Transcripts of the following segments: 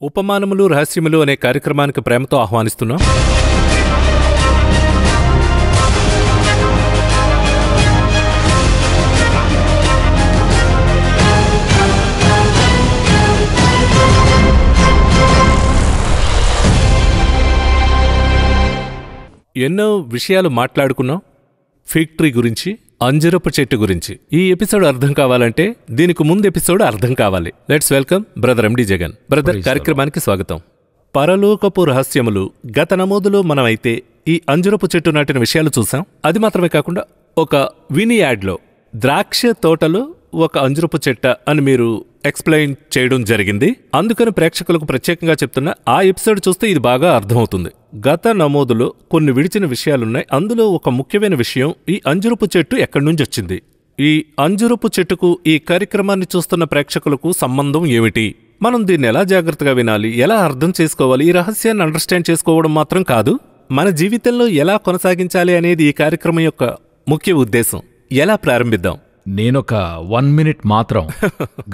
ఉపమానములు రహస్యములు అనే కార్యక్రమానికి ప్రేమతో ఆహ్వానిస్తున్నాం. ఎన్నో విషయాలు మాట్లాడుకున్నాం. ఫిగ్ ట్రీ గురించి, అంజరపు చెట్టు గురించి. ఈ ఎపిసోడ్ అర్థం కావాలంటే దీనికి ముందు ఎపిసోడ్ అర్థం కావాలి. Let's welcome brother MD Jagan. Brother, కార్యక్రమానికి స్వాగతం. పరలోకపు రహస్యములు గత నమోదులో మనమైతే ఈ అంజరపు చెట్టు నాటిన విషయాలు చూసాం. అది మాత్రమే కాకుండా ఒక విని యాడ్లో ద్రాక్ష తోటలో ఒక అంజరపు చెట్ట అని మీరు ఎక్స్ప్లెయిన్ చేయడం జరిగింది. అందుకని ప్రేక్షకులకు ప్రత్యేకంగా చెప్తున్నా, ఆ ఎపిసోడ్ చూస్తే ఇది బాగా అర్థమవుతుంది. గత నమోదులో కొన్ని విడిచిన విషయాలున్నాయి. అందులో ఒక ముఖ్యమైన విషయం, ఈ అంజరపు చెట్టు ఎక్కడి నుంచి వచ్చింది, ఈ అంజరపు చెట్టుకు ఈ కార్యక్రమాన్ని చూస్తున్న ప్రేక్షకులకు సంబంధం ఏమిటి, మనం దీన్ని ఎలా జాగ్రత్తగా వినాలి, ఎలా అర్థం చేసుకోవాలి, ఈ రహస్యాన్ని అండర్స్టాండ్ చేసుకోవడం మాత్రం కాదు, మన జీవితంలో ఎలా కొనసాగించాలి అనేది ఈ కార్యక్రమం యొక్క ముఖ్య ఉద్దేశం. ఎలా ప్రారంభిద్దాం? నేనొక 1 minute మాత్రం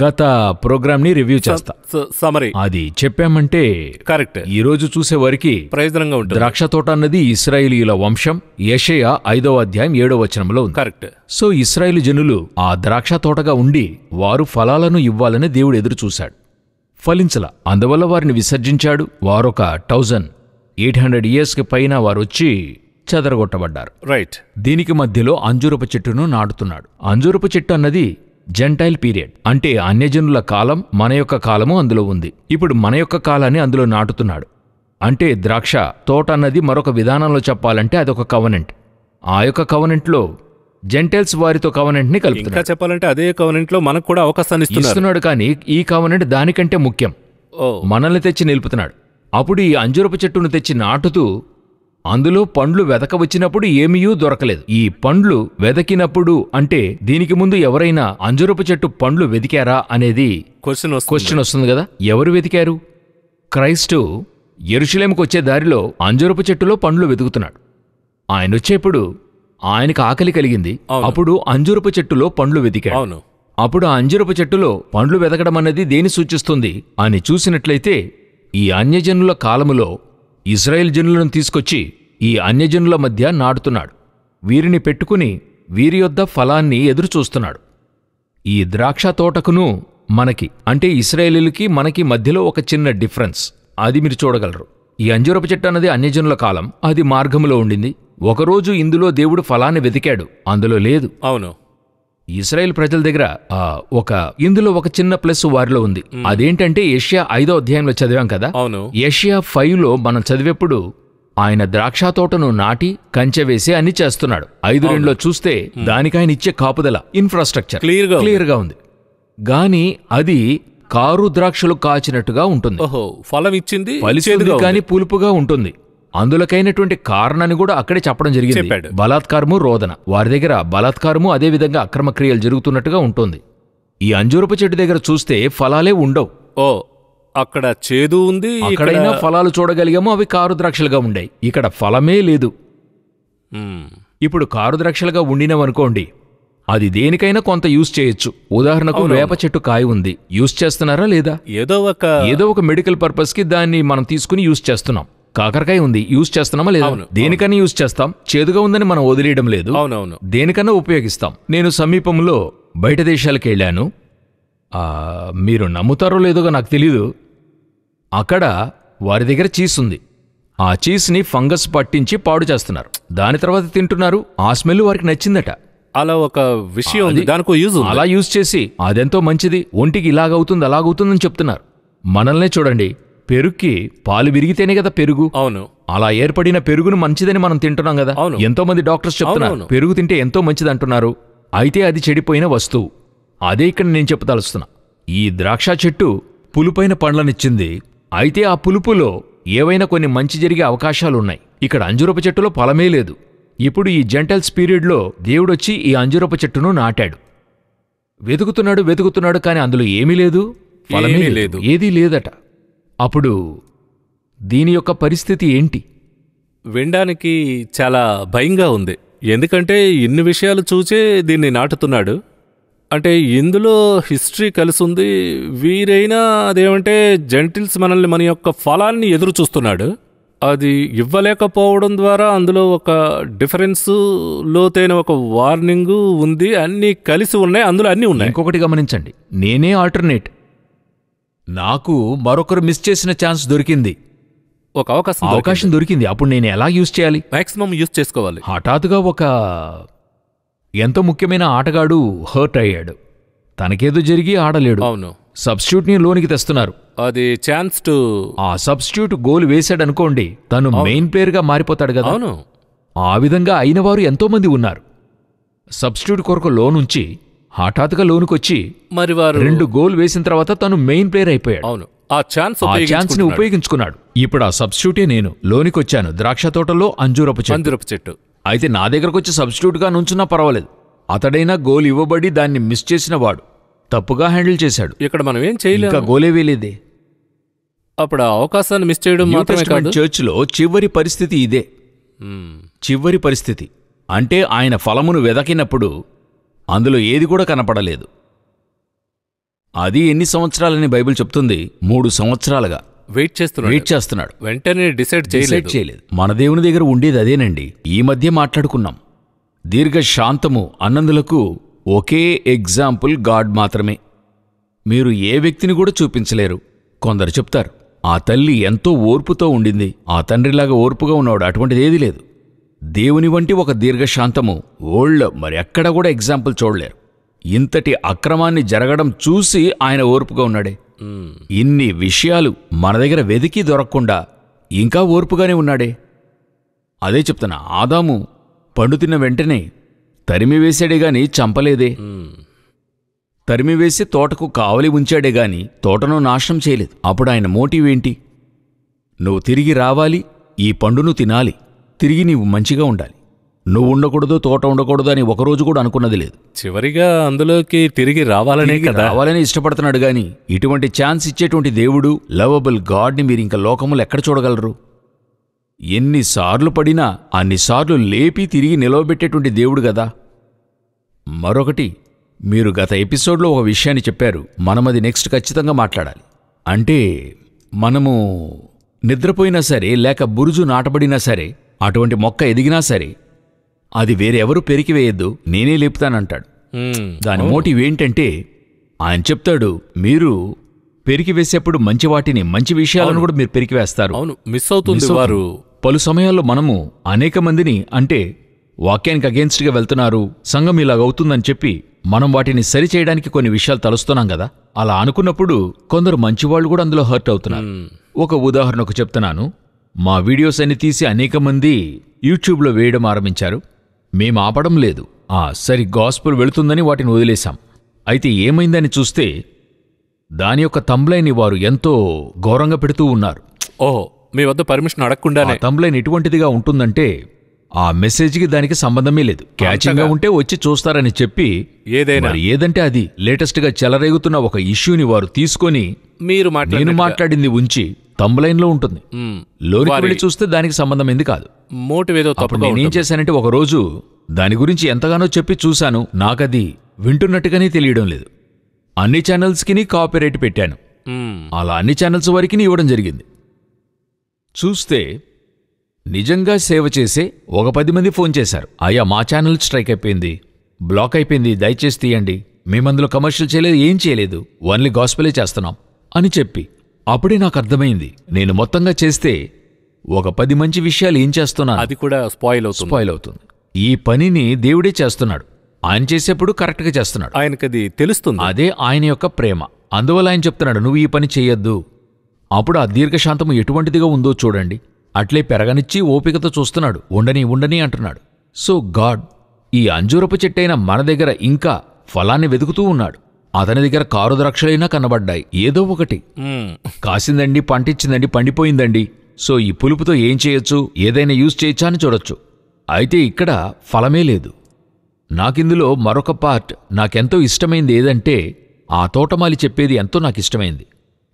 గత ప్రోగ్రామ్ ని రివ్యూ చేస్తా. సమరీ అది చెప్పామంటే కరెక్ట్. ఈ రోజు చూసే వారికి ప్రయోజనంగా ఉంటుంది. ద్రాక్ష తోట అన్నది ఇశ్రాయేలీయుల వంశం. యెషయా 5వ అధ్యాయం 7వ వచనంలో ఉంది. కరెక్ట్. సో ఇశ్రాయేలు జనులు ఆ ద్రాక్ష తోటగా ఉండి వారు ఫలాలను ఇవ్వాలని దేవుడు ఎదురు చూశాడు. ఫలించల. అందువల్ల వారిని విసర్జించాడు. వారొక 1800 years పైన వారొచ్చి చెదరగొట్టబడ్డారు. రైట్. దీనికి మధ్యలో అంజూరపు చెట్టును నాటుతున్నాడు. అంజూరపు చెట్టు అన్నది జెంటైల్ పీరియడ్, అంటే అన్యజనుల కాలం. మన యొక్క కాలము అందులో ఉంది. ఇప్పుడు మన యొక్క కాలాన్ని అందులో నాటుతున్నాడు. అంటే ద్రాక్ష తోట అన్నది మరొక విధానంలో చెప్పాలంటే అదొక కవనెంట్. ఆ యొక్క కవనెంట్లో జెంటైల్స్ వారితో కవనెంట్ని కలుపుతున్నాడు. ఇంకా చెప్పాలంటే అదే కవనెంట్లో మనకు కూడా అవకాశాన్ని ఇస్తున్నాడు. కానీ ఈ కవనెంట్ దానికంటే ముఖ్యం. మనల్ని తెచ్చి నిలుపుతున్నాడు. అప్పుడు ఈ అంజూరపు చెట్టును తెచ్చి నాటుతూ అందులో పండ్లు వెదక వచ్చినప్పుడు ఏమీయూ దొరకలేదు. ఈ పండ్లు వెదకినప్పుడు అంటే దీనికి ముందు ఎవరైనా అంజూరపు చెట్టు పండ్లు వెదికారా అనేది క్వశ్చన్ వస్తుంది కదా. ఎవరు వెతికారు? క్రైస్టు యెరూషలేముకు వచ్చే దారిలో అంజూరపు చెట్టులో పండ్లు వెతుకుతున్నాడు. ఆయన వచ్చేప్పుడు ఆయనకు ఆకలి కలిగింది. అప్పుడు అంజూరపు చెట్టులో పండ్లు వెతికాడు. అప్పుడు ఆ అంజూరపు చెట్టులో పండ్లు వెతకడం అన్నది దేని సూచిస్తుంది అని చూసినట్లయితే, ఈ అన్యజనుల కాలములో ఇజ్రాయెల్ జనులను తీసుకొచ్చి ఈ అన్యజనుల మధ్య నాటుతున్నాడు. వీరిని పెట్టుకుని వీరి యొద్ద ఫలాన్ని ఎదురుచూస్తున్నాడు. ఈ ద్రాక్ష తోటకును మనకి, అంటే ఇశ్రాయేలీయులకి మనకి మధ్యలో ఒక చిన్న డిఫరెన్స్. అది మీరు చూడగలరు. ఈ అంజూరపు చెట్టు అన్నది అన్యజనుల కాలం. అది మార్గంలో ఉండింది. ఒకరోజు ఇందులో దేవుడు ఫలాన్ని వెతికాడు, అందులో లేదు. అవును. ఇశ్రాయేల్ ప్రజల దగ్గర ఇందులో ఒక చిన్న ప్లస్ వారిలో ఉంది. అదేంటంటే యెషయా 5వ అధ్యాయంలో చదివాం కదా. యెషయా 5లో మనం చదివేప్పుడు ఆయన ద్రాక్ష తోటను నాటి కంచె వేసి అన్ని చేస్తున్నాడు. 5:2లో చూస్తే దానికి ఆయన ఇచ్చే కాపుదల, ఇన్ఫ్రాస్ట్రక్చర్ క్లియర్ గా ఉంది. గాని అది కారు ద్రాక్షలు కాచినట్టుగా ఉంటుంది. ఫలం ఇచ్చింది, ఫలిస్తుంది కానీ పులుపుగా ఉంటుంది. అందులకైనటువంటి కారణాన్ని కూడా అక్కడే చెప్పడం జరిగింది. బలాత్కారము, రోదన. వారి దగ్గర బలాత్కారము, అదేవిధంగా అక్రమ క్రియలు జరుగుతున్నట్టుగా ఉంటుంది. ఈ అంజూరపు చెట్టు దగ్గర చూస్తే ఫలాలే ఉండవు. అక్కడ చేదు ఉంది. అక్కడైనా ఫలాలు చూడగలిగాము, అవి కారు ద్రాక్షలుగా ఉండాయి. ఇక్కడ ఫలమే లేదు. ఇప్పుడు కారు ద్రాక్షలుగా ఉండినవనుకోండి, అది దేనికైనా కొంత యూజ్ చేయొచ్చు. ఉదాహరణకు వేప చెట్టు కాయ ఉంది, యూజ్ చేస్తున్నారా లేదా? ఏదో ఒక మెడికల్ పర్పస్ కి దాన్ని మనం తీసుకుని యూజ్ చేస్తున్నాం. కాకరకాయ ఉంది, యూజ్ చేస్తున్నామా లేదా? దేనికన్నా యూజ్ చేస్తాం. చేదుగా ఉందని మనం వదిలేయడం లేదు. దేనికన్నా ఉపయోగిస్తాం. నేను సమీపంలో బయట దేశాలకు వెళ్ళాను. మీరు నమ్ముతారో లేదో నాకు తెలీదు. అక్కడ వారి దగ్గర చీజ్ ఉంది. ఆ చీజ్ని ఫంగస్ పట్టించి పాడు చేస్తున్నారు. దాని తర్వాత తింటున్నారు. ఆ స్మెల్ వారికి నచ్చిందట. అలా ఒక విషయం ఉంది, దానికో యూజ్. అలా యూజ్ చేసి అదెంతో మంచిది, ఒంటికి ఇలాగవుతుంది అలాగవుతుందని చెప్తున్నారు. మనల్నే చూడండి, పెరుగుకి పాలు విరిగితేనే కదా పెరుగు. అవును. అలా ఏర్పడిన పెరుగును మంచిదని మనం తింటున్నాం కదా. ఎంతో మంది డాక్టర్స్ చెప్తున్నారు పెరుగు తింటే ఎంతో మంచిది అంటున్నారు. అయితే అది చెడిపోయిన వస్తువు. అదే ఇక్కడ నేను చెప్పదలుస్తున్నా. ఈ ద్రాక్ష చెట్టు పులుపైన పండ్లనిచ్చింది. అయితే ఆ పులుపులో ఏవైనా కొన్ని మంచి జరిగే అవకాశాలున్నాయి. ఇక్కడ అంజూరపు చెట్టులో ఫలమే లేదు. ఇప్పుడు ఈ జెంటైల్స్ పీరియడ్లో దేవుడొచ్చి ఈ అంజూరపు చెట్టును నాటాడు. వెతుకుతున్నాడు కానీ అందులో ఏమీ లేదు, ఫలమే లేదు, ఏదీ లేదట. అప్పుడు దీని యొక్క పరిస్థితి ఏంటి? వినడానికి చాలా భయంగా ఉంది. ఎందుకంటే ఇన్ని విషయాలు చూచే దీన్ని నాటుతున్నాడు. అంటే ఇందులో హిస్టరీ కలిసి ఉంది. వీరైనా అదేమంటే జెంటిల్స్ మనల్ని మన యొక్క ఫలాన్ని ఎదురు చూస్తున్నాడు. అది ఇవ్వలేకపోవడం ద్వారా అందులో ఒక డిఫరెన్స్, లోతైన ఒక వార్నింగ్ ఉంది. అన్నీ కలిసి ఉన్నాయి, అందులో అన్నీ ఉన్నాయి. ఇంకొకటి గమనించండి, నేనే ఆల్టర్నేట్. నాకు మరొకరు మిస్ చేసిన ఛాన్స్ దొరికింది, ఒక అవకాశం దొరికింది. అప్పుడు నేను ఎలా యూజ్ చేయాలి? మాక్సిమం యూజ్ చేసుకోవాలి. హఠాత్తుగా ఒక ఎంతో ముఖ్యమైన ఆటగాడు హర్ట్ అయ్యాడు, తనకేదో జరిగి ఆడలేడు. అవును, సబ్స్టిట్యూట్ని లోనికి తెస్తున్నారు. అది ఛాన్స్ టు ఆ సబ్స్టిట్యూట్ గోల్ వేశాడనుకోండి, తను మెయిన్ ప్లేయర్గా మారిపోతాడు కదా. అవును, ఆ విధంగా అయినవారు ఎంతోమంది ఉన్నారు. సబ్స్టిట్యూట్ కొరకు లోనుంచి హఠాత్తుగా లోనుకొచ్చి మరి వారు 2 గోల్ వేసిన తర్వాత తను మెయిన్ ప్లేయర్ అయిపోయాడు. అవును, ఆ ఛాన్స్ ని ఉపయోగించుకున్నాడు. ఇప్పుడు ఆ సబ్స్టిట్యూటే నేను లోనికొచ్చాను, ద్రాక్ష తోటలో అంజూరపు చెట్టు. అయితే నా దగ్గరకొచ్చి సబ్స్టిట్యూట్గా నుంచున్నా పర్వాలేదు. అతడైనా గోల్ ఇవ్వబడి దాన్ని మిస్ చేసిన వాడు తప్పుగా హ్యాండిల్ చేశాడు. ఇక్కడ మనం ఏం చేయలేం, ఇంకా గోలే వేలేదే. అప్పుడు ఆ అవకాశాన్ని మిస్ చేయడం మాత్రమే కాదు. చర్చిలో చివరి పరిస్థితి ఇదే. చివరి పరిస్థితి అంటే ఆయన ఫలమును వెదకినప్పుడు అందులో ఏది కూడా కనపడలేదు. అది ఎన్ని సంవత్సరాలని బైబిల్ చెప్తుంది? 3 సంవత్సరాలుగా వెయిట్ చేస్తున్నాడు. వెంటనే డిసైడ్ చేయలేదు. మన దేవుని దగ్గర ఉండేది అదేనండి. ఈ మధ్య మాట్లాడుకున్నాం, దీర్ఘశాంతము అన్నందులకు ఒకే ఎగ్జాంపుల్ గాడ్ మాత్రమే. మీరు ఏ వ్యక్తిని కూడా చూపించలేరు. కొందరు చెప్తారు, ఆ తల్లి ఎంతో ఓర్పుతో ఉండింది, ఆ తండ్రిలాగా ఓర్పుగా ఉన్నాడు. అటువంటిది ఏదీ లేదు. దేవుని వంటి ఒక దీర్ఘశాంతము ఓళ్ళ మరి ఎక్కడ కూడా ఎగ్జాంపుల్ చూడలేరు. ఇంతటి అక్రమాన్ని జరగడం చూసి ఆయన ఓర్పుగా ఉన్నాడే. ఇన్ని విషయాలు మన దగ్గర వెదికి దొరకకుండా ఇంకా ఓర్పుగానే ఉన్నాడే. అదే చెప్తున్నా, ఆదాము పండు తిన్న వెంటనే తరిమివేశాడే గాని చంపలేదే. తరిమివేసి తోటకు కావలి ఉంచాడే గాని తోటను నాశనం చేయలేదు. అప్పుడు ఆయన మోటివ్ ఏంటి? నువ్వు తిరిగి రావాలి, ఈ పండును తినాలి, తిరిగి నీవు మంచిగా ఉండాలి, నువ్వు ఉండకూడదు, తోట ఉండకూడదు అని ఒకరోజు కూడా అనుకున్నది లేదు. చివరిగా అందులోకి తిరిగి రావాలని ఇష్టపడుతున్నాడు గాని ఇటువంటి ఛాన్స్ ఇచ్చేటువంటి దేవుడు, లవబుల్ గాడ్ని మీరు ఇంకా లోకములు ఎక్కడ చూడగలరు? ఎన్నిసార్లు పడినా అన్నిసార్లు లేపి తిరిగి నిలవబెట్టేటువంటి దేవుడు గదా. మరొకటి, మీరు గత ఎపిసోడ్లో ఒక విషయాన్ని చెప్పారు, మనమది నెక్స్ట్ ఖచ్చితంగా మాట్లాడాలి. అంటే మనము నిద్రపోయినా సరే, లేక బురుజు నాటబడినా సరే, అటువంటి మొక్క ఎదిగినా సరే అది వేరెవరూ పెరికివేయద్దు, నేనే లేపుతానంటాడు. దాని మోటివ్ ఏంటంటే ఆయన చెప్తాడు, మీరు పెరికివేసేప్పుడు మంచి వాటిని, మంచి విషయాలను కూడా మీరు పెరికివేస్తారు. అవును, మిస్ అవుతుంది వారు. పలు సమయాల్లో మనము అనేక మందిని, అంటే వాక్యానికి అగేన్స్ట్గా వెళ్తున్నారు, సంఘం ఇలాగవుతుందని చెప్పి మనం వాటిని సరిచేయడానికి కొన్ని విషయాలు తలుస్తున్నాం కదా. అలా అనుకున్నప్పుడు కొందరు మంచివాళ్లు కూడా అందులో హర్ట్ అవుతున్నారు. ఒక ఉదాహరణకు చెప్తున్నాను, మా వీడియోస్ అన్ని తీసి అనేక మంది యూట్యూబ్లో వేయడం ఆరంభించారు. మేం ఆపడం లేదు, సరి గాస్పుల్ వెళుతుందని వాటిని వదిలేశాం. అయితే ఏమైందని చూస్తే దాని యొక్క తంబ్లైన్ని వారు ఎంతో ఘోరంగా పెడుతూ ఉన్నారు. ఓహో, మీ వద్ద పర్మిషన్ అడగకుండానే తంబ్లైన్ ఎటువంటిదిగా ఉంటుందంటే ఆ మెసేజ్కి దానికి సంబంధమే లేదు. క్యాచింగ్గా ఉంటే వచ్చి చూస్తారని చెప్పి ఏదంటే అది లేటెస్ట్గా చెలరేగుతున్న ఒక ఇష్యూని వారు తీసుకొని నేను మాట్లాడింది ఉంచి తంబ్లైన్లో ఉంటుంది. లోనికి వెళ్ళి చూస్తే దానికి సంబంధమైంది కాదు. అప్పుడు నేనేం చేశానంటే ఒకరోజు దాని గురించి ఎంతగానో చెప్పి చూశాను, నాకది వింటున్నట్టుగానే తెలియడం లేదు. అన్ని ఛానల్స్కి కాపీరైట్ పెట్టాను. అలా అన్ని ఛానల్స్ వరకు ఇవ్వడం జరిగింది. చూస్తే నిజంగా సేవ చేసే ఒక 10 మంది ఫోన్ చేశారు, అయ్యా మా ఛానల్ స్ట్రైక్ అయిపోయింది, బ్లాక్ అయిపోయింది, దయచేసి తీయండి, మేమందులో కమర్షియల్ చేయలేదు, ఏం చేయలేదు, ఓన్లీ గాస్పెలే చేస్తున్నాం అని చెప్పి. అప్పుడే నాకు అర్థమైంది, నేను మొత్తంగా చేస్తే ఒక 10 మంచి విషయాలు ఏం చేస్తున్నా అది కూడా స్పాయిల్ అవుతుంది. ఈ పనిని దేవుడే చేస్తున్నాడు. ఆయన చేసేప్పుడు కరెక్ట్గా చేస్తున్నాడు, ఆయనకది తెలుస్తుంది. అదే ఆయన యొక్క ప్రేమ. అందువల్ల ఆయన చెప్తున్నాడు, నువ్వు ఈ పని చెయ్యొద్దు. అప్పుడు ఆ దీర్ఘశాంతము ఎటువంటిదిగా ఉందో చూడండి. అట్లే పెరగనిచ్చి ఓపికతో చూస్తున్నాడు, ఉండని అంటున్నాడు. సో గాడ్ ఈ అంజూరపు చెట్టైన మన దగ్గర ఇంకా ఫలాన్ని వెతుకుతూ ఉన్నాడు. అతని దగ్గర కారు ద్రాక్షలైనా కనబడ్డాయి, ఏదో ఒకటి కాసిందండి, పంటిచ్చిందండి, పండిపోయిందండి. సో ఈ పులుపుతో ఏం చేయొచ్చు, ఏదైనా యూజ్ చేయొచ్చా అని చూడొచ్చు. అయితే ఇక్కడ ఫలమే లేదు. నాకిందులో మరొక పార్ట్ నాకెంతో ఇష్టమైంది ఏదంటే, ఆ తోటమాలి చెప్పేది ఎంతో నాకిష్టమైంది.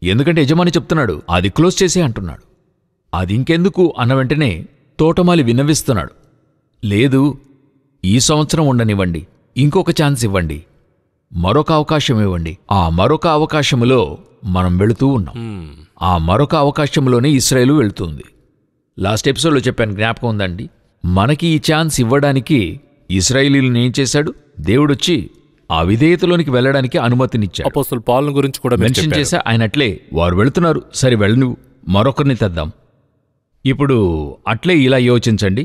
ఎందుకంటే యజమాని చెప్తున్నాడు, అది క్లోజ్ చేసే అంటున్నాడు. అది ఇంకెందుకు అన్న వెంటనే తోటమాలి విన్నవిస్తున్నాడు, లేదు ఈ సంవత్సరం ఉండనివ్వండి, ఇంకొక ఛాన్స్ ఇవ్వండి, మరొక అవకాశం ఇవ్వండి. ఆ మరొక అవకాశములో మనం వెళుతూ ఉన్నాం. ఆ మరొక అవకాశంలోనే ఇశ్రాయేలు వెళుతుంది. లాస్ట్ ఎపిసోడ్లో చెప్పాను, జ్ఞాపకం ఉందండి. మనకి ఈ ఛాన్స్ ఇవ్వడానికి ఇశ్రాయేలీయులను ఏం చేశాడు? దేవుడొచ్చి ఆ విధేయతలోనికి వెళ్ళడానికి అనుమతినిచ్చాడు. అపోస్తలుడు పౌలు గురించి కూడా మెన్షన్ చేశా. ఆయనట్లే వారు వెళుతున్నారు, సరే వెళ్ళను, మరొకరిని తెద్దాం. ఇప్పుడు అట్లే ఇలా యోచించండి.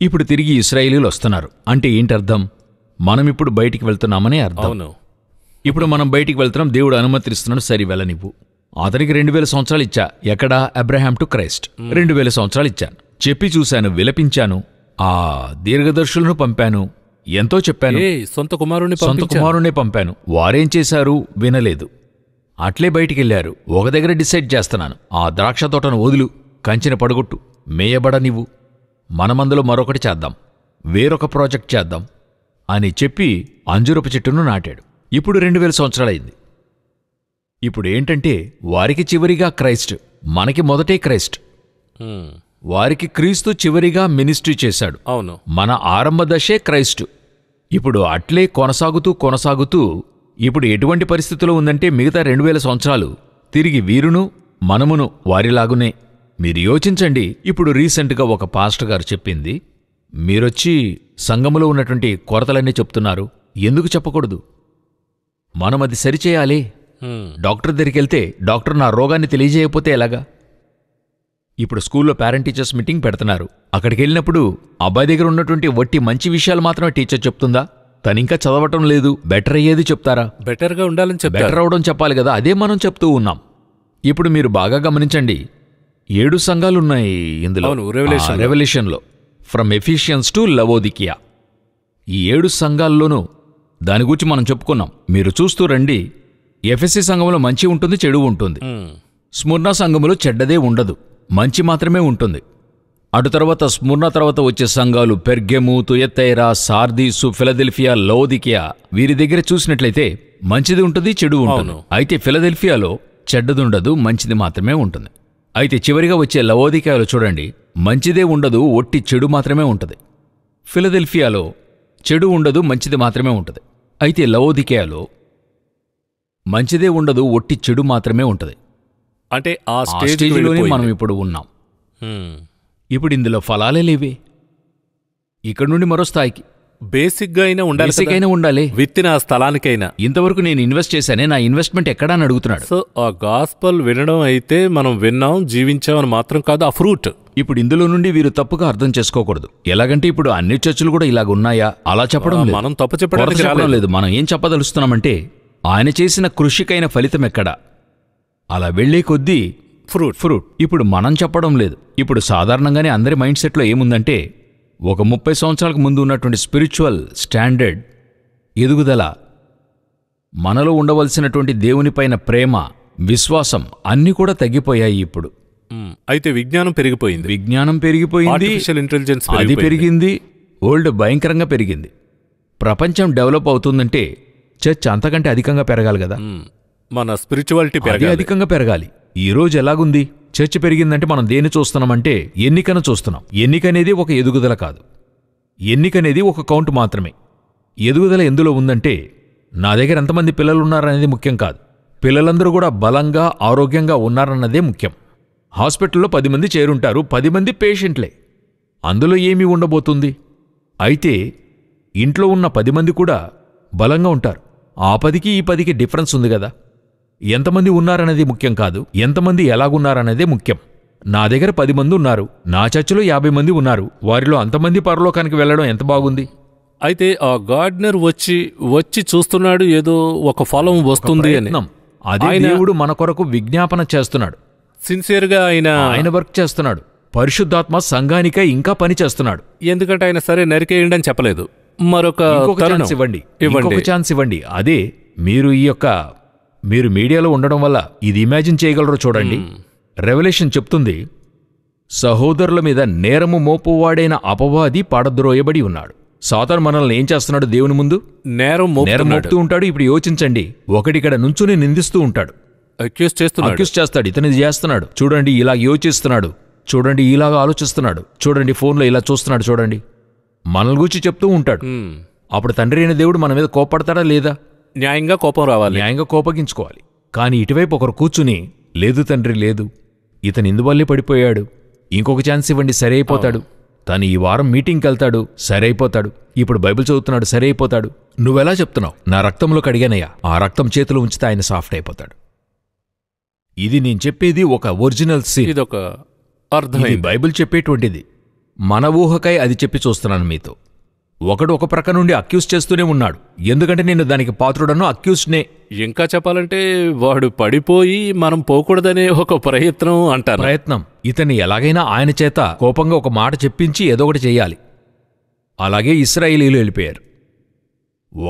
ఇప్పుడు తిరిగి ఇశ్రాయేలీయులు వస్తున్నారు అంటే ఏంటి అర్థం? మనం ఇప్పుడు బయటికి వెళ్తున్నామనే అర్థం. ఇప్పుడు మనం బయటికి వెళ్తున్నాం, దేవుడు అనుమతిస్తున్నాడు, సరి వెళ్ళనివ్వు. అతనికి 2000 సంవత్సరాలు ఇచ్చా. ఎక్కడా? అబ్రహాం టు క్రైస్ట్ 2000 సంవత్సరాలు ఇచ్చాను. చెప్పి చూశాను, విలపించాను, ఆ దీర్ఘదర్శులను పంపాను, ఎంతో చెప్పాను, సొంత కుమారుణ్ణి పంపాను. వారేం చేశారు? వినలేదు. అట్లే బయటికెళ్లారు. ఒక దగ్గర డిసైడ్ చేస్తున్నాను, ఆ ద్రాక్ష తోటను వదులు, కంచెన పడగొట్టు, మేయబడనివ్వు, మనమందులో మరొకటి చేద్దాం, వేరొక ప్రాజెక్ట్ చేద్దాం అని చెప్పి అంజూరపు చెట్టును నాటాడు. ఇప్పుడు 2000 సంవత్సరాలైంది. ఇప్పుడు ఏంటంటే వారికి చివరిగా క్రైస్ట్, మనకి మొదటే క్రైస్ట్. వారికి క్రీస్తు చివరిగా మినిస్ట్రీ చేశాడు. అవును, మన ఆరంభ దశే క్రైస్టు. ఇప్పుడు అట్లే కొనసాగుతూ ఇప్పుడు ఎటువంటి పరిస్థితిలో ఉందంటే మిగతా 2000 సంవత్సరాలు తిరిగి వీరును మనమును వారిలాగునే. మీరు యోచించండి. ఇప్పుడు రీసెంట్గా ఒక పాస్టర్ గారు చెప్పింది, మీరొచ్చి సంఘములో ఉన్నటువంటి కొరతలన్నీ చెప్తున్నారు, ఎందుకు చెప్పకూడదు? మనం అది సరిచేయాలి. డాక్టర్ దగ్గరికెళ్తే డాక్టర్ నా రోగాన్ని తెలియజేయకపోతే ఎలాగా? ఇప్పుడు స్కూల్లో పేరెంట్ టీచర్స్ మీటింగ్ పెడుతున్నారు. అక్కడికెళ్ళినప్పుడు అబ్బాయి దగ్గర ఉన్నటువంటి వట్టి మంచి విషయాలు మాత్రమే టీచర్ చెప్తుందా? తనింకా చదవటం లేదు, బెటర్ అయ్యేది చెప్తారా? బెటర్గా ఉండాలని చెప్పారు. బెటర్ అవడం చెప్పాలి కదా, అదే మనం చెప్తూ ఉన్నాం. ఇప్పుడు మీరు బాగా గమనించండి, 7 సంఘాలున్నాయి ఇందులో, రెవల్యూషన్లో, ఫ్రమ్ ఎఫిషియన్స్ టు లవోదికియా. ఈ 7 సంఘాల్లోనూ దాని గురించి మనం చెప్పుకున్నాం. మీరు చూస్తూ రండి. ఎఫెసీ సంఘంలో మంచి ఉంటుంది, చెడు ఉంటుంది. స్ముర్నా సంఘములో చెడ్డదే ఉండదు, మంచి మాత్రమే ఉంటుంది. అటు తర్వాత స్ముర్నా తర్వాత వచ్చే సంఘాలు పెర్గెము, తుయతైరా, సార్దీసు, ఫిలదెల్ఫియా, లవోదికియా, వీరి దగ్గర చూసినట్లయితే మంచిది ఉంటుంది, చెడు ఉంటుంది. అయితే ఫిలదెల్ఫియాలో చెడ్డది ఉండదు, మంచిది మాత్రమే ఉంటుంది. అయితే చివరిగా వచ్చే లవోదికియాలో చూడండి, మంచిదే ఉండదు, ఒట్టి చెడు మాత్రమే ఉంటుంది. ఫిలదెల్ఫియాలో చెడు ఉండదు, మంచిది మాత్రమే ఉంటుంది. అయితే లవోదికియాలో మంచిదే ఉండదు, ఒట్టి చెడు మాత్రమే ఉంటుంది. అంటే ఆ స్టేజ్లోనే మనం ఇప్పుడు ఉన్నాం. ఇప్పుడు ఇందులో ఫలాలే లేవే. ఇక్కడ నుండి మరో స్థాయికి బేసిక్గా అయినా ఉండాలి. విత్తిన ఆ స్థలానికైనా ఇంతవరకు నేను ఇన్వెస్ట్ చేశానే, నా ఇన్వెస్ట్మెంట్ ఎక్కడా అని అడుగుతున్నాడు. సో ఆ గాస్పల్ వినడం అయితే మనం విన్నాం, జీవించామని మాత్రం కాదు, ఆ ఫ్రూట్. ఇప్పుడు ఇందులో నుండి వీరు తప్పుగా అర్థం చేసుకోకూడదు. ఎలాగంటే ఇప్పుడు అన్ని చర్చలు కూడా ఇలాగున్నాయా? అలా చెప్పడం లేదు. మనం తప్పు చెప్పడం లేదు. మనం ఏం చెప్పదలుస్తున్నామంటే ఆయన చేసిన కృషికైన ఫలితం ఎక్కడా? అలా వెళ్లే కొద్దీ ఫ్రూట్. ఇప్పుడు మనం చెప్పడం లేదు. ఇప్పుడు సాధారణంగానే అందరి మైండ్ సెట్లో ఏముందంటే, ఒక 30 సంవత్సరాలకు ముందు ఉన్నటువంటి స్పిరిచువల్ స్టాండర్డ్ ఎదుగుదల, మనలో ఉండవలసినటువంటి దేవునిపైన ప్రేమ, విశ్వాసం అన్నీ కూడా తగ్గిపోయాయి ఇప్పుడు. అయితే విజ్ఞానం పెరిగిపోయింది, ఆర్టిఫిషియల్ ఇంటెలిజెన్స్ అది పెరిగింది, వరల్డ్ భయంకరంగా పెరిగింది. ప్రపంచం డెవలప్ అవుతుందంటే చర్చ్ అంతకంటే అధికంగా పెరగాలి కదా. మన స్పిరిచువాలిటీ అధికంగా పెరగాలి. ఈ రోజు ఎలాగుంది? చర్చ్ పెరిగిందంటే మనం దేన్ని చూస్తున్నామంటే ఎన్నికను చూస్తున్నాం. ఎన్నికనేది ఒక ఎదుగుదల కాదు, ఎన్నికనేది ఒక కౌంట్ మాత్రమే. ఎదుగుదల ఎందులో ఉందంటే, నా దగ్గర ఎంతమంది పిల్లలున్నారనేది ముఖ్యం కాదు, పిల్లలందరూ కూడా బలంగా ఆరోగ్యంగా ఉన్నారన్నదే ముఖ్యం. హాస్పిటల్లో 10 మంది చేరుంటారు, 10 మంది పేషెంట్లే. అందులో ఏమీ ఉండబోతుంది? అయితే ఇంట్లో ఉన్న 10 మంది కూడా బలంగా ఉంటారు. ఆ 10కి ఈ 10కి డిఫరెన్స్ ఉంది కదా. ఎంతమంది ఉన్నారనేది ముఖ్యం కాదు, ఎంతమంది ఎలాగున్నారనేదే ముఖ్యం. నా దగ్గర 10 మంది ఉన్నారు, నా చర్చిలో 50 మంది ఉన్నారు, వారిలో అంతమంది పరలోకానికి వెళ్లడం ఎంత బాగుంది. అయితే ఆ గార్డెనర్ వచ్చి చూస్తున్నాడు, ఏదో ఒక ఫలం వస్తుంది అని. అదే దేవుడు మన కొరకు విజ్ఞాపన చేస్తున్నాడు. సిన్సియర్గా ఆయన వర్క్ చేస్తున్నాడు. పరిశుద్ధాత్మ సంఘానికై ఇంకా పని చేస్తున్నాడు. ఎందుకంటే ఆయన సరే నరికేయండి అని చెప్పలేదు, మరొక ఛాన్స్ ఇవ్వండి. అదే మీరు మీడియాలో ఉండడం వల్ల ఇది ఇమాజిన్ చేయగలరో చూడండి. రెవల్యూషన్ చెప్తుంది, సహోదరుల మీద నేరము మోపువాడైన అపవాది పాడద్రోయబడి ఉన్నాడు. సాతాను మనల్ని ఏం చేస్తున్నాడు? దేవుని ముందు నేరం మోపుతూ ఉంటాడు. ఇప్పుడు యోచించండి, ఒకడిక్కడ నుంచుని నిందిస్తూ ఉంటాడు, అక్యూజ్ చేస్తాడు, ఇతని చేస్తున్నాడు, చూడండి ఇలా యోచిస్తున్నాడు, చూడండి ఇలాగా ఆలోచిస్తున్నాడు, చూడండి ఫోన్లో ఇలా చూస్తున్నాడు, చూడండి మనల్ని గురించి చెప్తూ ఉంటాడు. అప్పుడు తండ్రి అయిన దేవుడు మన మీద కోప్పడతాడా లేదా? న్యాయంగా కోపం రావాలి. న్యాయంగా కోపగించుకోవాలి. కానీ ఇటువైపు ఒకరు కూర్చుని, లేదు తండ్రి లేదు, ఇతను ఇందువల్లే పడిపోయాడు, ఇంకొక ఛాన్స్ ఇవ్వండి సరే అయిపోతాడు, తను ఈ వారం మీటింగ్కి వెళ్తాడు సరే అయిపోతాడు, ఇప్పుడు బైబిల్ చదువుతున్నాడు సరే అయిపోతాడు, నువ్వెలా చెప్తున్నావు? నా రక్తంలో కడిగానయ్యా, ఆ రక్తం చేతులు ఉంచితే ఆయన సాఫ్ట్ అయిపోతాడు. ఇది నేను చెప్పేది ఒక ఒరిజినల్ సీన్. ఇదొక అర్థమైంది. బైబిల్ చెప్పేటువంటిది. మన ఊహకై అది చెప్పి చూస్తున్నాను మీతో. ఒకడు ఒక ప్రక్క నుండి అక్యూజ్ చేస్తూనే ఉన్నాడు, ఎందుకంటే నేను దానికి పాత్రుడను, అక్యూజ్నే. ఇంకా చెప్పాలంటే వాడు పడిపోయి మనం పోకూడదనే ఒక ప్రయత్నం అంటారు. ప్రయత్నం. ఇతన్ని ఎలాగైనా ఆయన చేత కోపంగా ఒక మాట చెప్పించి ఏదో ఒకటి చెయ్యాలి. అలాగే ఇశ్రాయేలీలు వెళ్ళిపోయారు.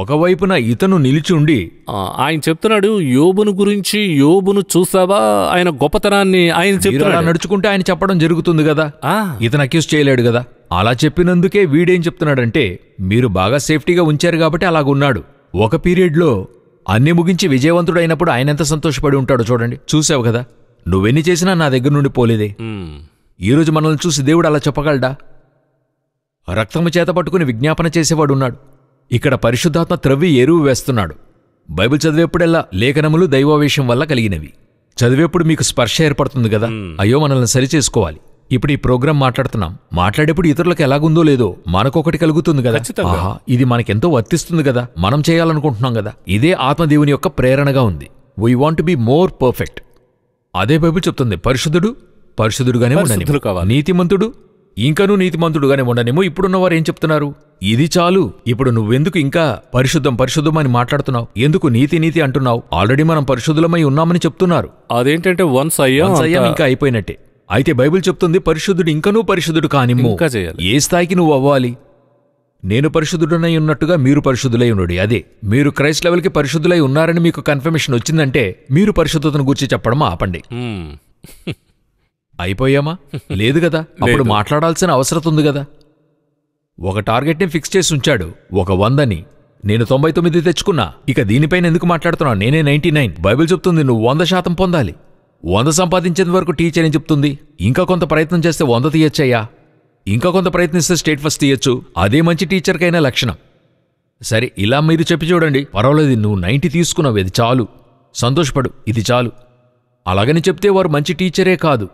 ఒకవైపున ఇతను నిలిచి ఉండి ఆయన చెప్తున్నాడు యోబును గురించి, యోబును చూసావా, ఆయన గొప్పతనాన్ని ఆయన చెప్తున్నాడు. నడుచుకుంటే ఆయన చెప్పడం జరుగుతుంది కదా, ఇతను అక్యూజ్ చేయలేడు కదా. అలా చెప్పినందుకే వీడేం చెప్తున్నాడంటే, మీరు బాగా సేఫ్టీగా ఉంచారు కాబట్టి అలాగున్నాడు. ఒక పీరియడ్లో అన్ని ముగించి విజయవంతుడైనప్పుడు ఆయన ఎంత సంతోషపడి ఉంటాడో చూడండి. చూసావు కదా, నువ్వెన్ని చేసినా నా దగ్గర నుండి పోలేదే. ఈరోజు మనల్ని చూసి దేవుడు అలా చెప్పగలడా? రక్తము చేత పట్టుకుని విజ్ఞాపన చేసేవాడున్నాడు. ఇక్కడ పరిశుద్ధాత్మ త్రవ్వి ఎరువు వేస్తున్నాడు. బైబిల్ చదివేప్పుడెల్లా లేఖనములు దైవావేశం వల్ల కలిగినవి. చదివేప్పుడు మీకు స్పర్శ ఏర్పడుతుంది కదా, అయ్యో మనల్ని సరిచేసుకోవాలి. ఇప్పుడు ఈ ప్రోగ్రాం మాట్లాడుతున్నాం, మాట్లాడేప్పుడు ఇతరులకు ఎలాగుందో లేదో మనకొకటి కలుగుతుంది కదా, ఇది మనకెంతో వర్తిస్తుంది కదా, మనం చేయాలనుకుంటున్నాం కదా. ఇదే ఆత్మదేవుని యొక్క ప్రేరణగా ఉంది. We want be more perfect. అదే బైబిల్ చెప్తుంది, పరిశుద్ధుడు పరిశుద్ధుడుగానే ఉండని, నీతిమంతుడు ఇంకనూ నీతిమంతుడుగానే ఉండనేమో. ఇప్పుడున్నవారు ఏం చెప్తున్నారు? ఇది చాలు, ఇప్పుడు నువ్వెందుకు ఇంకా పరిశుద్ధం పరిశుద్ధం అని మాట్లాడుతున్నావు, ఎందుకు నీతి నీతి అంటున్నావు? ఆల్రెడీ మనం పరిశుద్ధులమై ఉన్నామని చెప్తున్నారు. అదేంటంటే వన్స్ అయ్యాం ఇంకా అయిపోయినట్టే. అయితే బైబిల్ చెప్తుంది పరిశుద్ధుడు ఇంకనూ పరిశుద్ధుడు కానిమ్ము. ఏ స్థాయికి నువ్వు అవ్వాలి? నేను పరిశుద్ధుడనై ఉన్నట్టుగా మీరు పరిశుద్ధులై ఉండు. అదే మీరు క్రైస్ట్ లెవెల్కి పరిశుద్ధులై ఉన్నారని మీకు కన్ఫర్మేషన్ వచ్చిందంటే మీరు పరిశుద్ధతను గురించి చెప్పడం ఆపండి. అయిపోయామా? లేదు కదా. అప్పుడు మాట్లాడాల్సిన అవసరం ఉంది కదా. ఒక టార్గెట్ని ఫిక్స్ చేసి ఉంచాడు, ఒక 100ని. నేను 99 తెచ్చుకున్నా, ఇక దీనిపైన ఎందుకు మాట్లాడుతున్నా? నేనే 99. బైబిల్ చెప్తుంది నువ్వు 100% పొందాలి. 100 సంపాదించేంత వరకు టీచర్ ఏం చెప్తుంది? ఇంకా కొంత ప్రయత్నం చేస్తే 100 తీయచ్చయ్యా, ఇంకా కొంత ప్రయత్నిస్తే స్టేట్ ఫస్ట్ తీయచ్చు. అదే మంచి టీచర్కైనా లక్షణం. సరే, ఇలా మీరు చెప్పి చూడండి, పర్వాలేదు నువ్వు 90 తీసుకున్నావు, ఇది చాలు, సంతోషపడు, ఇది చాలు. అలాగని చెప్తే వారు మంచి టీచరే కాదు.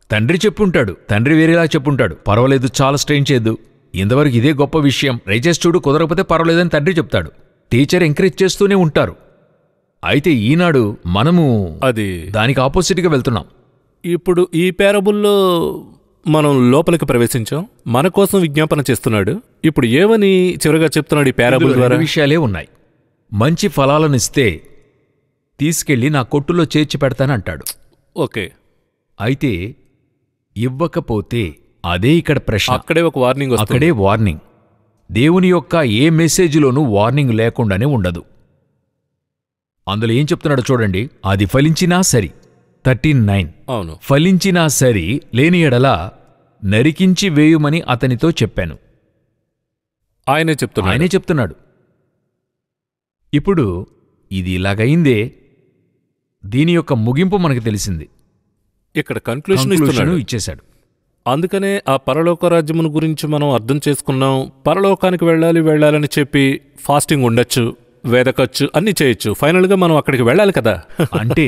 తండ్రి చెప్పుంటాడు, తండ్రి వేరేలా చెప్పుంటాడు, పర్వాలేదు చాలా స్ట్రెయిన్ చేయద్దు, ఇంతవరకు ఇదే గొప్ప విషయం, ట్రై చేసి చూడు, కుదరకపోతే పర్వాలేదని తండ్రి చెప్తాడు. టీచర్ ఎంకరేజ్ చేస్తూనే ఉంటారు. అయితే ఈనాడు మనము అది దానికి ఆపోజిట్గా వెళ్తున్నాం. ఇప్పుడు ఈ పేరబుల్లో మనం లోపలికి ప్రవేశించాం, మన కోసం విజ్ఞాపన చేస్తున్నాడు. ఇప్పుడు ఏమని చివరిగా చెప్తున్నాడు ఈ పేరబుల్ ద్వారా? విషయాలే ఉన్నాయి. మంచి ఫలాలనిస్తే తీసుకెళ్లి నా కొట్టులో చేర్చి పెడతానంటాడు. ఓకే. అయితే ఇవ్వకపోతే అదే ఇక్కడ ప్రశ్న. అక్కడే ఒక వార్నింగ్, అక్కడే వార్నింగ్. దేవుని యొక్క ఏ మెసేజ్లోనూ వార్నింగ్ లేకుండానే ఉండదు. అందులో ఏం చెప్తున్నాడో చూడండి. అది ఫలించినా సరి, 13:9. అవును, ఫలించినా సరి, లేని ఎడల నరికించి వేయుమని అతనితో చెప్పాను. ఆయనే చెప్తున్నాడు. ఇప్పుడు ఇది ఇలాగైందే, దీని యొక్క ముగింపు మనకు తెలిసింది. ఇక్కడ కన్క్లూషన్ ఇచ్చేశాడు. అందుకనే ఆ పరలోక రాజ్యమును గురించి మనం అర్థం చేసుకున్నాం. పరలోకానికి వెళ్ళాలని చెప్పి ఫాస్టింగ్ ఉండొచ్చు, వేదకచ్చు, అన్ని చేయొచ్చు. ఫైనల్గా మనం అక్కడికి వెళ్ళాలి కదా. అంటే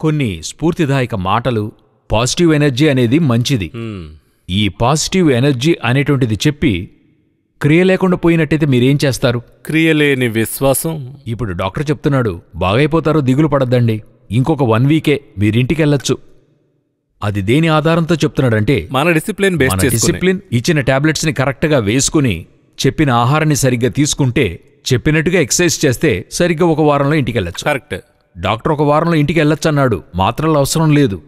కొన్ని స్ఫూర్తిదాయక మాటలు, పాజిటివ్ ఎనర్జీ అనేది మంచిది. ఈ పాజిటివ్ ఎనర్జీ అనేటువంటిది చెప్పి క్రియ లేకుండా పోయినట్టయితే మీరేం చేస్తారు? క్రియలేని విశ్వాసం. ఇప్పుడు డాక్టర్ చెప్తున్నాడు బాగైపోతారో, దిగులు పడద్దండి, ఇంకొక 1 వీకే మీరింటికెళ్ళొచ్చు. అది దేని ఆధారంతో చెప్తున్నాడంటే మన డిసిప్లిన్ ఇచ్చిన టాబ్లెట్స్ని కరెక్ట్గా వేసుకుని, చెప్పిన ఆహారాన్ని సరిగ్గా తీసుకుంటే, చెప్పినట్టుగా ఎక్సర్సైజ్ చేస్తే సరిగ్గా ఒక వారంలో ఇంటికెళ్ళొచ్చు. కరెక్ట్. డాక్టర్ ఒక వారంలో ఇంటికి వెళ్ళొచ్చన్నాడు, మాత్రలు అవసరం లేదు.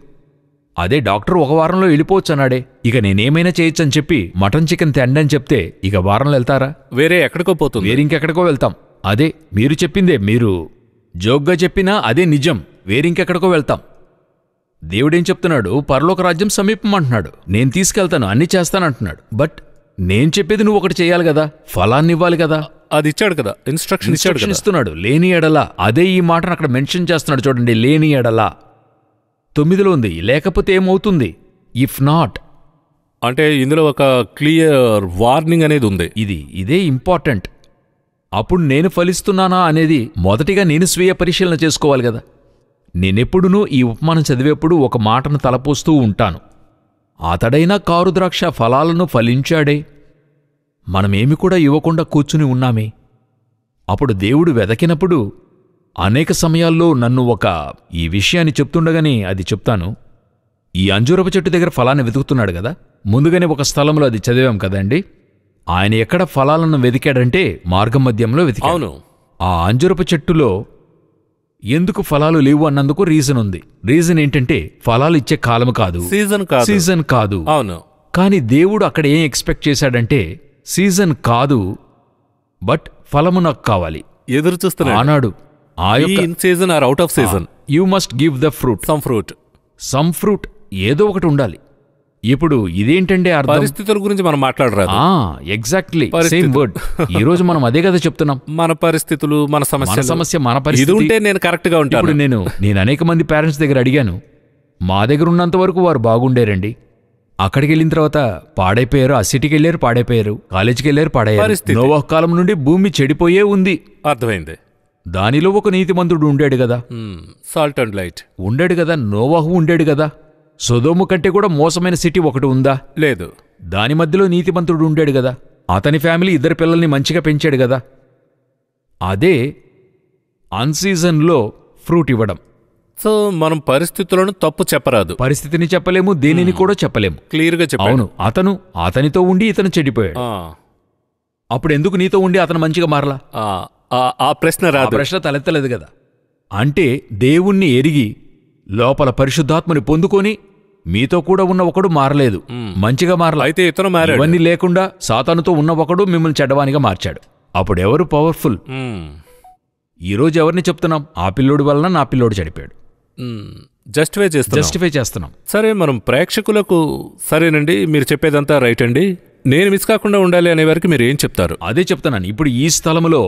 అదే డాక్టర్ ఒక వారంలో వెళ్ళిపోవచ్చు అన్నాడే, ఇక నేనేమైనా చేయొచ్చని చెప్పి మటన్ చికెన్ తిండని చెప్తే ఇక వారంలో వెళ్తారా? వేరే ఎక్కడికో పోతుంది, వేరింకెక్కడికో వెళ్తాం. అదే మీరు చెప్పిందే, మీరు జోగ్గా చెప్పినా అదే నిజం, వేరింకెక్కడికో వెళ్తాం. దేవుడేం చెప్తున్నాడు? పరలోక రాజ్యం సమీపం అంటున్నాడు. నేను తీసుకెళ్తాను, అన్ని చేస్తానంటున్నాడు. బట్ నేను చెప్పేది నువ్వు ఒకటి చేయాలి కదా, ఫలాన్ని ఇవ్వాలి కదా. అది ఇచ్చాడు కదా, ఇన్స్ట్రక్షన్ ఇస్తున్నాడు. లేని ఎడల, అదే ఈ మాటను అక్కడ మెన్షన్ చేస్తున్నాడు చూడండి. లేని ఎడల 9లో ఉంది, లేకపోతే ఏమవుతుంది? ఇఫ్ నాట్ అంటే ఇందులో ఒక క్లియర్ వార్నింగ్ అనేది ఉంది. ఇదే ఇంపార్టెంట్. అప్పుడు నేను ఫలిస్తున్నానా అనేది మొదటిగా నేను స్వీయ పరిశీలన చేసుకోవాలి కదా. నేనెప్పుడునూ ఈ ఉపమానం చదివేప్పుడు ఒక మాటను తలపోస్తూ ఉంటాను. అతడైనా కారు ద్రాక్ష ఫలాలను ఫలించాడే, మనమేమి కూడా ఇవ్వకుండా కూర్చుని ఉన్నామే. అప్పుడు దేవుడు వెదకినప్పుడు అనేక సమయాల్లో నన్ను ఈ విషయాన్ని చెప్తుండగానే అది చెప్తాను. ఈ అంజూరపు చెట్టు దగ్గర ఫలాన్ని వెతుకుతున్నాడు కదా, ముందుగానే ఒక స్థలంలో అది చదివాం కదండి. ఆయన ఎక్కడ ఫలాలను వెతికాడంటే మార్గం మధ్యంలో వెతికాడు. అవును. ఆ అంజూరపు చెట్టులో ఎందుకు ఫలాలు లేవు అన్నందుకు రీజన్ ఉంది. రీజన్ ఏంటంటే ఫలాలు ఇచ్చే కాలం కాదు, సీజన్ కాదు. అవును. కాని దేవుడు అక్కడ ఏం ఎక్స్పెక్ట్ చేశాడంటే సీజన్ కాదు, బట్ ఫలము నాకు కావాలి, ఎదురు చూస్తున్నాడు అన్నాడు. In season are out of season you must give the fruit, some fruit ఏదో ఒకటి ఉండాలి. ఇప్పుడు ఇదేంటంటే అర్థం, పరిస్థితుల గురించి మనం మాట్లాడరాదు. Exactly same word. ఈ రోజు మనం అదే కదా చెప్తున్నాం. మన పరిస్థితులు, మన సమస్య, మన పరిస్థితి ఉంటే నేను కరెక్ట్ గా ఉంటాను. ఇప్పుడు నేను అనేక మంది పేరెంట్స్ దగ్గర అడిగాను. మా దగ్గర ఉన్నంత వరకు వారు బాగుండేరండి. అక్కడికి వెళ్ళిన తర్వాత పాడైపోయారు. ఆ సిటీకి వెళ్ళారు, పాడైపోయారు. కాలేజీకి వెళ్ళారు, పాడయ్యారు. నోవాహు కాలం నుండి భూమి చెడిపోయే ఉంది. అర్థమైంది. దానిలో ఒక నీతిమంతుడు ఉండాడు కదా, సాల్ట్ అండ్ లైట్ ఉండాడు కదా. నోవాహు ఉండాడు కదా. సొదోము కంటే కూడా మోసమైన సిటీ ఒకటి ఉందా? లేదు. దాని మధ్యలో నీతిమంతుడు ఉండాడు కదా. అతని ఫ్యామిలీ 2 పిల్లల్ని మంచిగా పెంచాడు కదా. అదే అన్సీజన్లో ఫ్రూట్ ఇవ్వడం. సో మనం పరిస్థితులను తప్పు చెప్పరాదు. పరిస్థితిని చెప్పలేము, దేనిని కూడా చెప్పలేము. క్లియర్గా చెప్పాను. అవును, అతనితో ఉండి ఇతను చెడిపోయాడు. అప్పుడు ఎందుకు నీతో ఉండి అతను మంచిగా మారలా? ఆ ప్రశ్న తలెత్తలేదు కదా. అంటే దేవుణ్ణి ఎరిగి లోపల పరిశుద్ధాత్మని పొందుకొని మీతో కూడా ఉన్న ఒకడు మారలేదు, మంచిగా మారలా. అయితే ఇతను మారాడు. ఇవన్నీ లేకుండా సాతానుతో ఉన్న ఒకడు మిమ్మల్ని చెడ్డవానిగా మార్చాడు. అప్పుడెవరు పవర్ఫుల్? ఈరోజు ఎవరిని చెప్తున్నాం? ఆ పిల్లోడి వలన నా పిల్లోడు చెడిపాడు. జస్టిఫై చేస్తున్నాం. సరే, మనం ప్రేక్షకులకు సరేనండి మీరు చెప్పేదంతా రైట్ అండి, నేను మిస్ కాకుండా ఉండాలి అనే వారికి మీరు ఏం చెప్తారు? అదే చెప్తున్నాను. ఇప్పుడు ఈ స్థలంలో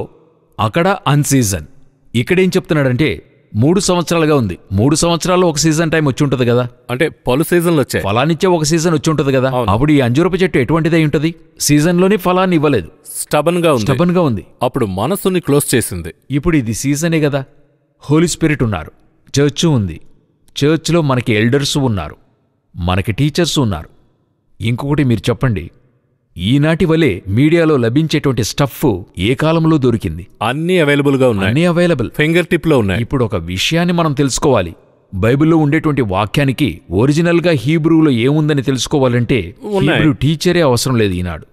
అక్కడ అన్సీజన్, ఇక్కడేం చెప్తున్నాడంటే 3 సంవత్సరాలుగా ఉంది. 3 సంవత్సరాల్లో ఒక సీజన్ టైం వచ్చి ఉంటుంది కదా. అంటే పలు సీజన్లు వచ్చాయి, ఫలాన్నిచ్చే ఒక సీజన్ వచ్చి ఉంటుంది కదా. అప్పుడు ఈ అంజూరపు చెట్టు ఎటువంటిదై ఉంటుంది? సీజన్లోని ఫలాన్ని ఇవ్వలేదు, స్టబన్ గా ఉంది. అప్పుడు మనసుని క్లోజ్ చేసింది. ఇప్పుడు ఇది సీజనే కదా. హోలీ స్పిరిట్ ఉన్నారు, చర్చ్ ఉంది. చర్చ్లో మనకి ఎల్డర్స్ ఉన్నారు, మనకి టీచర్స్ ఉన్నారు. ఇంకొకటి మీరు చెప్పండి, ఈనాటి వలె మీడియాలో లభించేటువంటి స్టఫ్ ఏ కాలంలో దొరికింది? అన్నీ అవైలబుల్ గా ఉన్నాయి, అన్నీ అవైలబుల్, ఫింగర్ టిప్ లో ఉన్నాయి. ఇప్పుడు ఒక విషయాన్ని మనం తెలుసుకోవాలి. బైబిల్లో ఉండేటువంటి వాక్యానికి ఒరిజినల్ గా హీబ్రూలో ఏముందని తెలుసుకోవాలంటే హీబ్రూ టీచరే అవసరం లేదు ఈనాడు.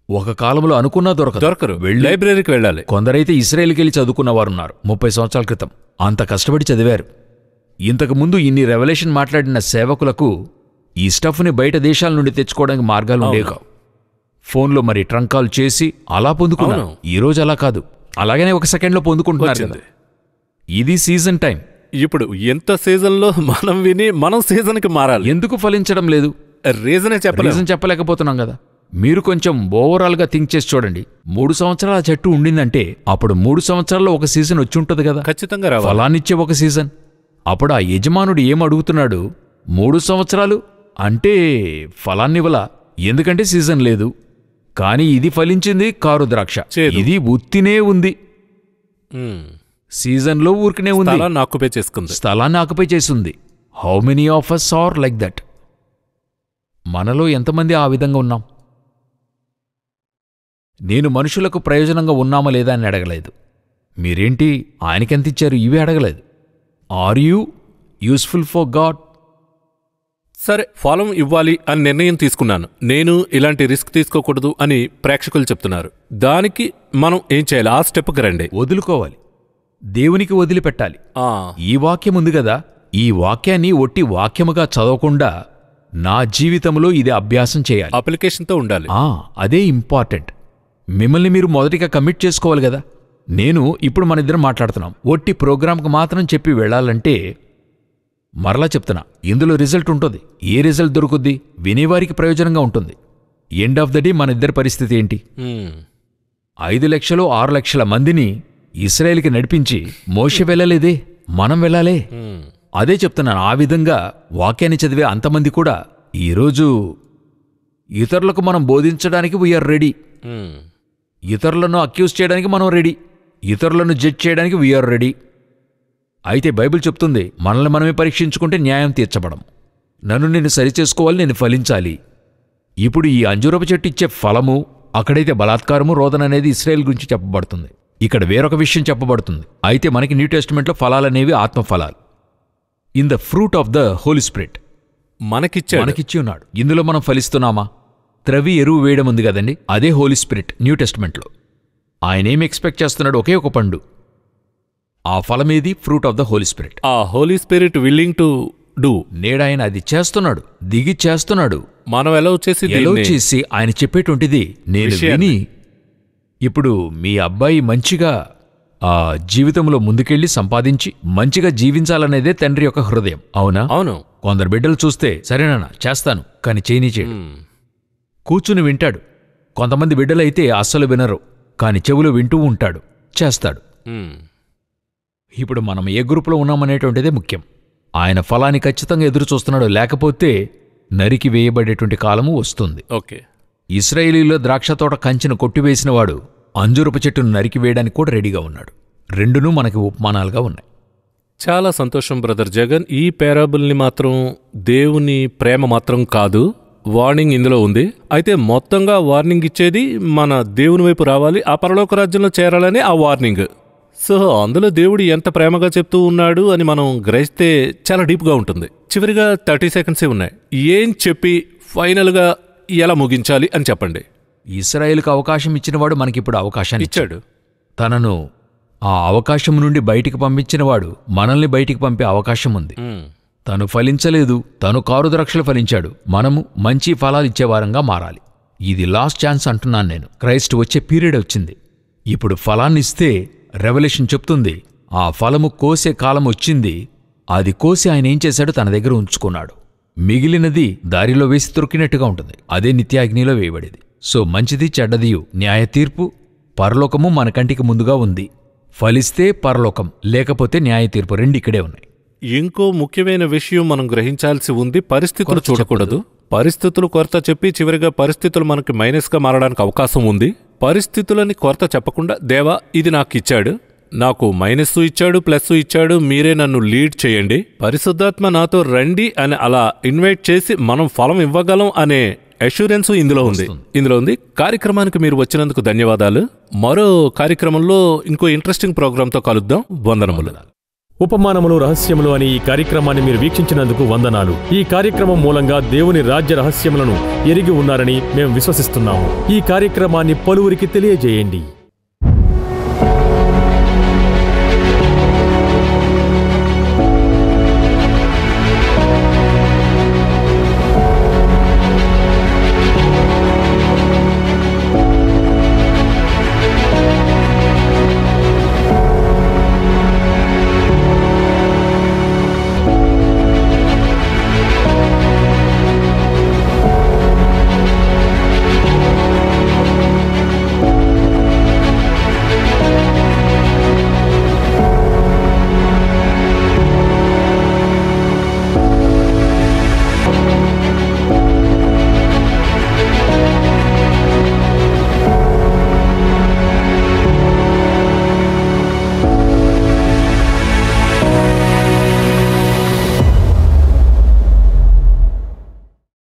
ఒక కాలంలో అనుకున్నా దొరకరు, లైబ్రరీకి వెళ్ళాలి. కొందరైతే ఇస్రాయేల్కి వెళ్ళి చదువుకున్నవారున్నారు 30 సంవత్సరాల క్రితం. అంత కష్టపడి చదివారు. ఇంతకుముందు ఇన్ని రెవల్యూషన్ మాట్లాడిన సేవకులకు ఈ స్టఫ్ని బయట దేశాల నుండి తెచ్చుకోవడానికి మార్గాలు ఉండేవి. ఫోన్లో మరి ట్రంకాల్ చేసి అలా పొందుకున్నాను. ఈరోజు అలా కాదు, అలాగనే ఒక సెకండ్లో పొందుకుంటున్నారు కదా. ఇది సీజన్ టైం. ఇప్పుడు ఎంత సీజన్లో మనం విని మనం సీజన్కి మారాలి. ఎందుకు ఫలించడం లేదు? రీజన్ చెప్పలేకపోతున్నాం కదా. మీరు కొంచెం ఓవరాల్గా థింక్ చేసి చూడండి. 3 సంవత్సరాల చెట్టు ఉండిందంటే అప్పుడు 3 సంవత్సరాల్లో ఒక సీజన్ వచ్చి ఉంటుంది కదా. ఖచ్చితంగా రావాలి. ఫలాన్నిచ్చే ఒక సీజన్. అప్పుడు ఆ యజమానుడు ఏం అడుగుతున్నాడు? 3 సంవత్సరాలు అంటే ఫలాన్నివ్వలా, ఎందుకంటే సీజన్ లేదు. కాని ఇది ఫలించింది కారు ద్రాక్ష. ఇది ఉత్తినే ఉంది, సీజన్లో ఊరికనే ఉంది, స్థలాన్ని ఆక్యుపై చేసుంది. How many of us are like that? మనలో ఎంతమంది ఆ విధంగా ఉన్నాం? నేను మనుషులకు ప్రయోజనంగా ఉన్నామా లేదా అని అడగలేదు. మీరేంటి ఆయనకెంతిచ్చారు ఇవి అడగలేదు. Are you useful for God? సరే, ఫలం ఇవ్వాలి అని నిర్ణయం తీసుకున్నాను, నేను ఇలాంటి రిస్క్ తీసుకోకూడదు అని ప్రేక్షకులు చెప్తున్నారు. దానికి మనం ఏం చేయాలి? ఆ స్టెప్కి రండి. వదులుకోవాలి, దేవునికి వదిలిపెట్టాలి. ఈ వాక్యం ఉంది కదా, ఈ వాక్యాన్ని ఒట్టి వాక్యముగా చదవకుండా నా జీవితంలో ఇది అభ్యాసం చేయాలి, అప్లికేషన్తో ఉండాలి. అదే ఇంపార్టెంట్. మిమ్మల్ని మీరు మొదటిగా కమిట్ చేసుకోవాలి కదా. నేను ఇప్పుడు మనిద్దరం మాట్లాడుతున్నాం, ఒట్టి ప్రోగ్రాంకు మాత్రం చెప్పి వెళ్ళాలంటే మరలా చెప్తున్నా, ఇందులో రిజల్ట్ ఉంటుంది. ఏ రిజల్ట్ దొరుకుద్ది? వినేవారికి ప్రయోజనంగా ఉంటుంది. ఎండ్ ఆఫ్ ద డే మన ఇద్దరి పరిస్థితి ఏంటి? 5 లక్షలు 6 లక్షల మందిని ఇస్రాయేల్కి నడిపించి మోషే వెళ్ళలేదే, మనం వెళ్ళాలే. అదే చెప్తున్నాను. ఆ విధంగా వాక్యాన్ని చదివే అంతమంది కూడా ఈరోజు ఇతరులకు మనం బోధించడానికి వీఆర్ రెడీ. ఇతరులను అక్యూజ్ చేయడానికి మనం రెడీ, ఇతరులను జడ్జ్ చేయడానికి వీఆర్ రెడీ. అయితే బైబిల్ చెప్తుంది, మనల్ని మనమే పరీక్షించుకుంటే న్యాయం తీర్చబడం. నన్ను నేను సరిచేసుకోవాలి, నేను ఫలించాలి. ఇప్పుడు ఈ అంజూరపు చెట్టు ఇచ్చే ఫలము, అక్కడైతే బలాత్కారము, రోదన అనేది ఇశ్రాయేల్ గురించి చెప్పబడుతుంది. ఇక్కడ వేరొక విషయం చెప్పబడుతుంది. అయితే మనకి న్యూ టెస్టిమెంట్లో ఫలాలనేవి ఆత్మఫలాలు. In the fruit of the Holy Spirit మనకిచ్చి ఉన్నాడు. ఇందులో మనం ఫలిస్తున్నామా? త్రవి ఎరువు వేయడం ఉంది కదండి, అదే హోలీ స్పిరిట్ న్యూ టెస్టిమెంట్లో. ఆయనేమి ఎక్స్పెక్ట్ చేస్తున్నాడు? ఒకే ఒక పండు. ఆ ఫలమేది? Fruit of the Holy Spirit. ఆ Holy Spirit willing to do. నేడాయన అది చేస్తున్నాడు, దిగి చేస్తున్నాడు. మనం ఎలా చేసి ఆయన చెప్పేటువంటిది నేను విని, ఇప్పుడు మీ అబ్బాయి మంచిగా ఆ జీవితంలో ముందుకెళ్లి సంపాదించి మంచిగా జీవించాలనేదే తండ్రి యొక్క హృదయం. అవునా? అవును. కొందరు బిడ్డలు చూస్తే సరేనా చేస్తాను, కానీ చేయడు. కూర్చుని వింటాడు. కొంతమంది బిడ్డలైతే అస్సలు వినరు, కాని చెవులు వింటూ ఉంటాడు, చేస్తాడు. ఇప్పుడు మనం ఏ గ్రూపులో ఉన్నామనేటువంటిదే ముఖ్యం. ఆయన ఫలాన్ని ఖచ్చితంగా ఎదురు చూస్తున్నాడు, లేకపోతే నరికి వేయబడేటువంటి కాలము వస్తుంది. ఓకే. ఇశ్రాయేలీలో ద్రాక్షతోట కంచెను కొట్టివేసినవాడు అంజూరపు చెట్టును నరికివేయడానికి కూడా రెడీగా ఉన్నాడు. రెండునూ మనకి ఉపమానాలుగా ఉన్నాయి. చాలా సంతోషం బ్రదర్ జగన్. ఈ పేరాబుల్ని మాత్రం దేవుని ప్రేమ మాత్రం కాదు, వార్నింగ్ ఇందులో ఉంది. అయితే మొత్తంగా వార్నింగ్ ఇచ్చేది మన దేవుని వైపు రావాలి, ఆ పరలోక రాజ్యంలో చేరాలని ఆ వార్నింగ్. సో అందులో దేవుడు ఎంత ప్రేమగా చెప్తూ ఉన్నాడు అని మనం గ్రహిస్తే చాలా డీప్గా ఉంటుంది. చివరిగా 30 సెకండ్సే ఉన్నాయి. ఏం చెప్పి ఫైనల్గా ఎలా ముగించాలి అని చెప్పండి. ఇశ్రాయేలుకు అవకాశం ఇచ్చినవాడు మనకిప్పుడు అవకాశాన్ని ఇచ్చాడు. తనను ఆ అవకాశం నుండి బయటికి పంపించినవాడు మనల్ని బయటికి పంపే అవకాశం ఉంది. తను ఫలించలేదు, తను కారుద్రాక్షలు ఫలించాడు. మనము మంచి ఫలాలు ఇచ్చేవారంగా మారాలి. ఇది లాస్ట్ ఛాన్స్ అంటున్నాను నేను. క్రైస్ట్ వచ్చే పీరియడ్ వచ్చింది. ఇప్పుడు ఫలాన్నిస్తే రెవల్యూషన్ చెప్తుంది, ఆ ఫలము కోసే కాలం వచ్చింది. అది కోసి ఆయన ఏం చేశాడు? తన దగ్గర ఉంచుకున్నాడు. మిగిలినది దారిలో వేసి తొక్కినట్టుగా ఉంటుంది. అదే నిత్యాగ్నిలో వేయబడేది. సో మంచిది చెడ్డదియు న్యాయ తీర్పు పరలోకము మన కంటికి ముందుగా ఉంది. ఫలిస్తే పరలోకం, లేకపోతే న్యాయ తీర్పు, రెండు ఇక్కడే ఉన్నాయి. ఇంకో ముఖ్యమైన విషయం మనం గ్రహించాల్సి ఉంది. పరిస్థితులు చూడకూడదు. పరిస్థితులు కొరత చెప్పి చివరిగా పరిస్థితులు మనకి మైనస్గా మారడానికి అవకాశం ఉంది. పరిస్థితులని కొరత చెప్పకుండా, దేవా ఇది నాకు ఇచ్చాడు, నాకు మైనస్ ఇచ్చాడు, ప్లస్ ఇచ్చాడు, మీరే నన్ను లీడ్ చేయండి, పరిశుద్ధాత్మ నాతో రండి అని అలా ఇన్వైట్ చేసి మనం ఫలం ఇవ్వగలం అనే అష్యూరెన్స్ ఇందులో ఉంది. కార్యక్రమానికి మీరు వచ్చినందుకు ధన్యవాదాలు. మరో కార్యక్రమంలో ఇంకో ఇంట్రెస్టింగ్ ప్రోగ్రాంతో కలుద్దాం. వందనములు. ఉపమానములు రహస్యములు అని ఈ కార్యక్రమాన్ని మీరు వీక్షించినందుకు వందనాలు. ఈ కార్యక్రమం మూలంగా దేవుని రాజ్య రహస్యములను ఎరిగి ఉన్నారని మేము విశ్వసిస్తున్నాము. ఈ కార్యక్రమాన్ని పలువురికి తెలియజేయండి.